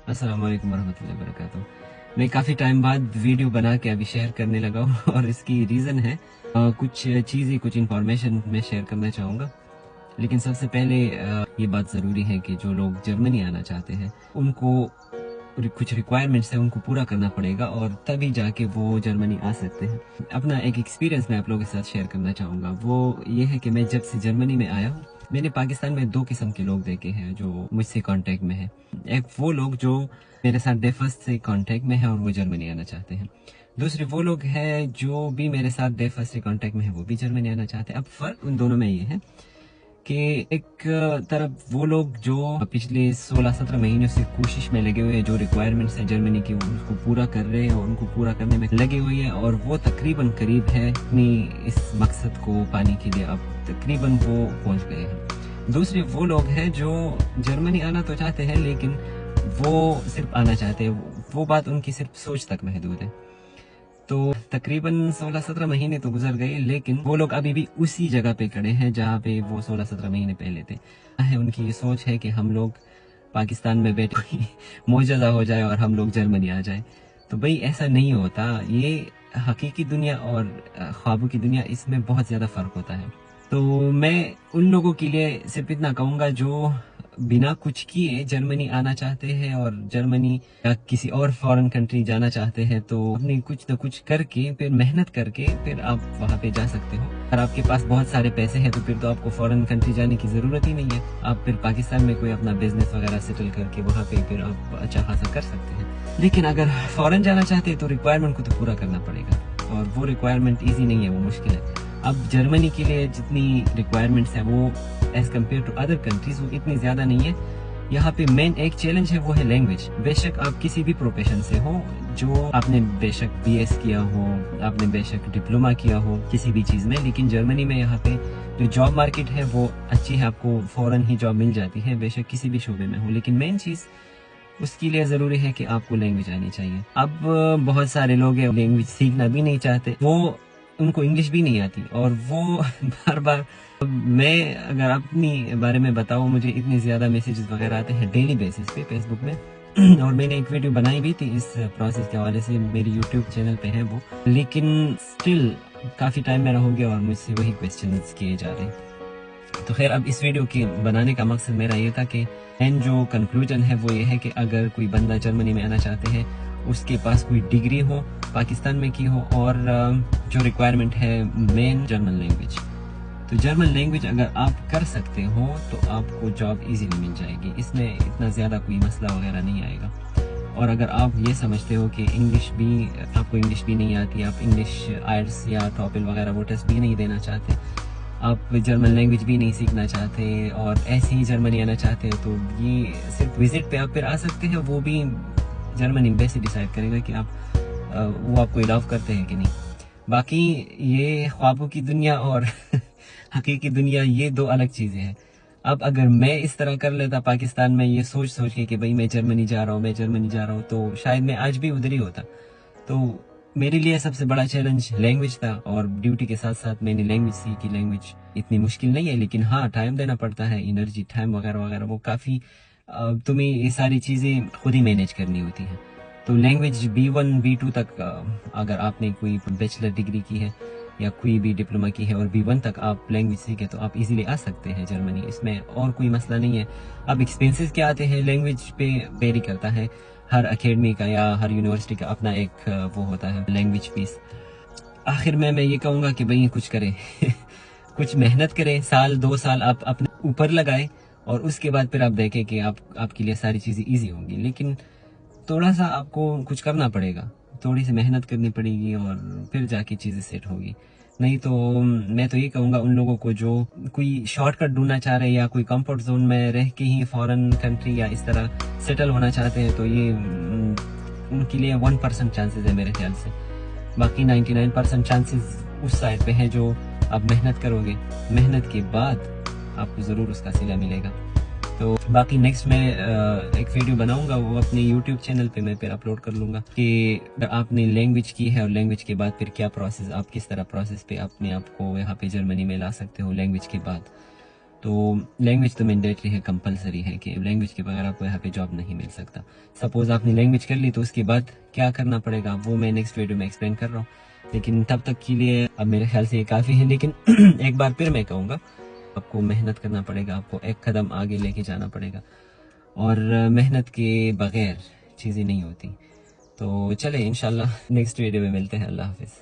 अस्सलाम वालेकुम वरहमतुल्लाहि वबरकातुहू। मैं काफ़ी टाइम बाद वीडियो बना के अभी शेयर करने लगा हूँ और इसकी रीज़न है कुछ चीज़ें, कुछ इन्फॉर्मेशन मैं शेयर करना चाहूँगा। लेकिन सबसे पहले ये बात ज़रूरी है कि जो लोग जर्मनी आना चाहते हैं उनको कुछ रिक्वायरमेंट्स है, उनको पूरा करना पड़ेगा और तभी जाके वो जर्मनी आ सकते हैं। अपना एक एक्सपीरियंस मैं आप लोगों के साथ शेयर करना चाहूँगा। वो ये है कि मैं जब से जर्मनी में आया हूँ, मैंने पाकिस्तान में 2 किस्म के लोग देखे हैं जो मुझसे कांटेक्ट में हैं। एक वो लोग जो मेरे साथ डे फर्स्ट से कांटेक्ट में है और वो जर्मनी आना चाहते हैं। दूसरे वो लोग हैं जो भी मेरे साथ डे फर्स्ट से कांटेक्ट में है, वो भी जर्मनी आना चाहते हैं। अब फ़र्क उन दोनों में ये है कि एक तरफ वो लोग जो पिछले 16-17 महीनों से कोशिश में लगे हुए हैं, जो रिक्वायरमेंट्स है जर्मनी की उसको पूरा कर रहे हैं और उनको पूरा करने में लगे हुए हैं और वो तकरीबन करीब है अपनी इस मकसद को पाने के लिए, अब तकरीबन वो पहुंच गए हैं। दूसरे वो लोग हैं जो जर्मनी आना तो चाहते हैं लेकिन वो सिर्फ आना चाहते हैं, वो बात उनकी सिर्फ सोच तक महदूद है। तो तकरीबन 16-17 महीने तो गुजर गए लेकिन वो लोग अभी भी उसी जगह पे खड़े हैं जहाँ पे वो 16-17 महीने पहले थे। उनकी ये सोच है कि हम लोग पाकिस्तान में बैठे मौजूदा हो जाए और हम लोग जर्मनी आ जाए। तो भाई ऐसा नहीं होता। ये हकीकी दुनिया और ख्वाबों की दुनिया, इसमें बहुत ज़्यादा फ़र्क होता है। तो मैं उन लोगों के लिए सिर्फ इतना कहूँगा जो बिना कुछ किए जर्मनी आना चाहते हैं और जर्मनी या किसी और फॉरेन कंट्री जाना चाहते हैं, तो अपनी कुछ न कुछ करके फिर मेहनत करके फिर आप वहाँ पे जा सकते हो। अगर आपके पास बहुत सारे पैसे हैं तो फिर तो आपको फॉरेन कंट्री जाने की ज़रूरत ही नहीं है। आप फिर पाकिस्तान में कोई अपना बिजनेस वगैरह सेटल करके वहाँ पे फिर आप अच्छा खासा कर सकते हैं। लेकिन अगर फॉरेन जाना चाहते हैं तो रिक्वायरमेंट को तो पूरा करना पड़ेगा और वो रिक्वायरमेंट ईजी नहीं है, वो मुश्किल है। अब जर्मनी के लिए जितनी रिक्वायरमेंट्स है वो as compared to other countries वो इतनी ज़्यादा नहीं है। यहाँ पे मेन एक चैलेंज है, वो है लैंग्वेज। बेशक आप किसी भी प्रोफेशन से हो, जो आपने बेशक बीएस किया हो, आपने बेशक डिप्लोमा किया हो किसी भी चीज़ में, लेकिन जर्मनी में यहाँ पे जो जॉब मार्केट है वो अच्छी है, आपको फ़ौरन ही जॉब मिल जाती है बेशक किसी भी शोबे में हो। लेकिन मेन चीज़ उसके लिए ज़रूरी है कि आपको लैंग्वेज आनी चाहिए। अब बहुत सारे लोग हैं लैंग्वेज सीखना भी नहीं चाहते, वो उनको इंग्लिश भी नहीं आती और वो बार बार, मैं अगर अपनी बारे में बताऊँ, मुझे इतने ज़्यादा मैसेजेस वगैरह आते हैं डेली बेसिस पे फेसबुक में और मैंने एक वीडियो बनाई भी थी इस प्रोसेस के हवाले से, मेरी यूट्यूब चैनल पे है वो, लेकिन स्टिल काफ़ी टाइम मेरा हो गया और मुझसे वही क्वेश्चंस किए जा रहे हैं। तो खैर, अब इस वीडियो के बनाने का मकसद मेरा ये था कि एंड जो कंक्लूजन है वो ये है कि अगर कोई बंदा जर्मनी में आना चाहते हैं, उसके पास कोई डिग्री हो पाकिस्तान में की हो और जो रिक्वायरमेंट है मेन जर्मन लैंग्वेज, तो जर्मन लैंग्वेज अगर आप कर सकते हो तो आपको जॉब इजीली मिल जाएगी। इसमें इतना ज़्यादा कोई मसला वगैरह नहीं आएगा। और अगर आप ये समझते हो कि आपको इंग्लिश भी नहीं आती, आप इंग्लिश आइल्स या टॉफल वगैरह वो टेस्ट भी नहीं देना चाहते, आप जर्मन लैंग्वेज भी नहीं सीखना चाहते और ऐसे ही जर्मनी आना चाहते हैं, तो ये सिर्फ विजिट पे आप फिर आ सकते हैं। वो भी जर्मनी एम्बेसी डिसाइड करेगा कि वो आपको अलाउ करते हैं कि नहीं। बाकी ये ख्वाबों की दुनिया और हकीकी दुनिया, ये दो अलग चीज़ें हैं। अब अगर मैं इस तरह कर लेता पाकिस्तान में ये सोच के कि भाई मैं जर्मनी जा रहा हूँ, तो शायद मैं आज भी उधर ही होता। तो मेरे लिए सबसे बड़ा चैलेंज लैंग्वेज था और ड्यूटी के साथ साथ मैंने लैंग्वेज सीखी। लैंग्वेज इतनी मुश्किल नहीं है, लेकिन हाँ, टाइम देना पड़ता है, एनर्जी, टाइम वगैरह वगैरह, वो काफ़ी तुम्हें ये सारी चीज़ें खुद ही मैनेज करनी होती हैं। तो लैंग्वेज B1 B2 तक अगर आपने कोई बैचलर डिग्री की है या कोई भी डिप्लोमा की है और B1 तक आप लैंग्वेज सीखे तो आप इजीली आ सकते हैं जर्मनी, इसमें और कोई मसला नहीं है। अब एक्सपेंसेस क्या आते हैं लैंग्वेज पे वेरी करता है, हर अकेडमी का या हर यूनिवर्सिटी का अपना एक वो होता है लैंग्वेज फीस। आखिर में मैं ये कहूँगा कि भाई कुछ करें कुछ मेहनत करें, 1-2 साल आप अपने ऊपर लगाए और उसके बाद फिर आप देखें कि आपके लिए सारी चीज़ें ईजी होंगी। लेकिन थोड़ा सा आपको कुछ करना पड़ेगा, थोड़ी सी मेहनत करनी पड़ेगी और फिर जाके चीज़ें सेट होगी। नहीं तो मैं तो ये कहूँगा उन लोगों को जो कोई शॉर्टकट ढूंढना चाह रहे हैं या कोई कंफर्ट जोन में रह के ही फॉरेन कंट्री या इस तरह सेटल होना चाहते हैं, तो ये उनके लिए 1% चांसेस है मेरे ख्याल से। बाकी 99% चांसेस उस साइड पे है जो आप मेहनत करोगे, मेहनत के बाद आपको ज़रूर उसका सिला मिलेगा। तो बाकी नेक्स्ट मैं एक वीडियो बनाऊंगा, वो अपने YouTube चैनल पे मैं फिर अपलोड कर लूँगा कि अगर आपने लैंग्वेज की है और लैंग्वेज के बाद फिर क्या प्रोसेस, आप किस तरह प्रोसेस पे अपने आप को यहाँ पे जर्मनी में ला सकते हो लैंग्वेज के बाद। تو لینگویج تو مینڈیٹری ہے، کمپلسری ہے کہ لینگویج کے بغیر آپ کو یہاں پہ جاب نہیں مل سکتا. سپوز آپ نے لینگویج کر لی تو اس کے بعد کیا کرنا پڑے گا وہ میں نیکسٹ ویڈیو میں ایکسپلین کر رہا ہوں، لیکن تب تک کے لیے اب میرے خیال سے یہ کافی ہے. لیکن ایک بار پھر میں کہوں گا آپ کو محنت کرنا پڑے گا، آپ کو ایک قدم آگے لے کے جانا پڑے گا، اور محنت کے بغیر چیزیں نہیں ہوتی. تو چلے انشاءاللہ نیکسٹ ویڈیو میں ملتے ہیں. اللہ حافظ.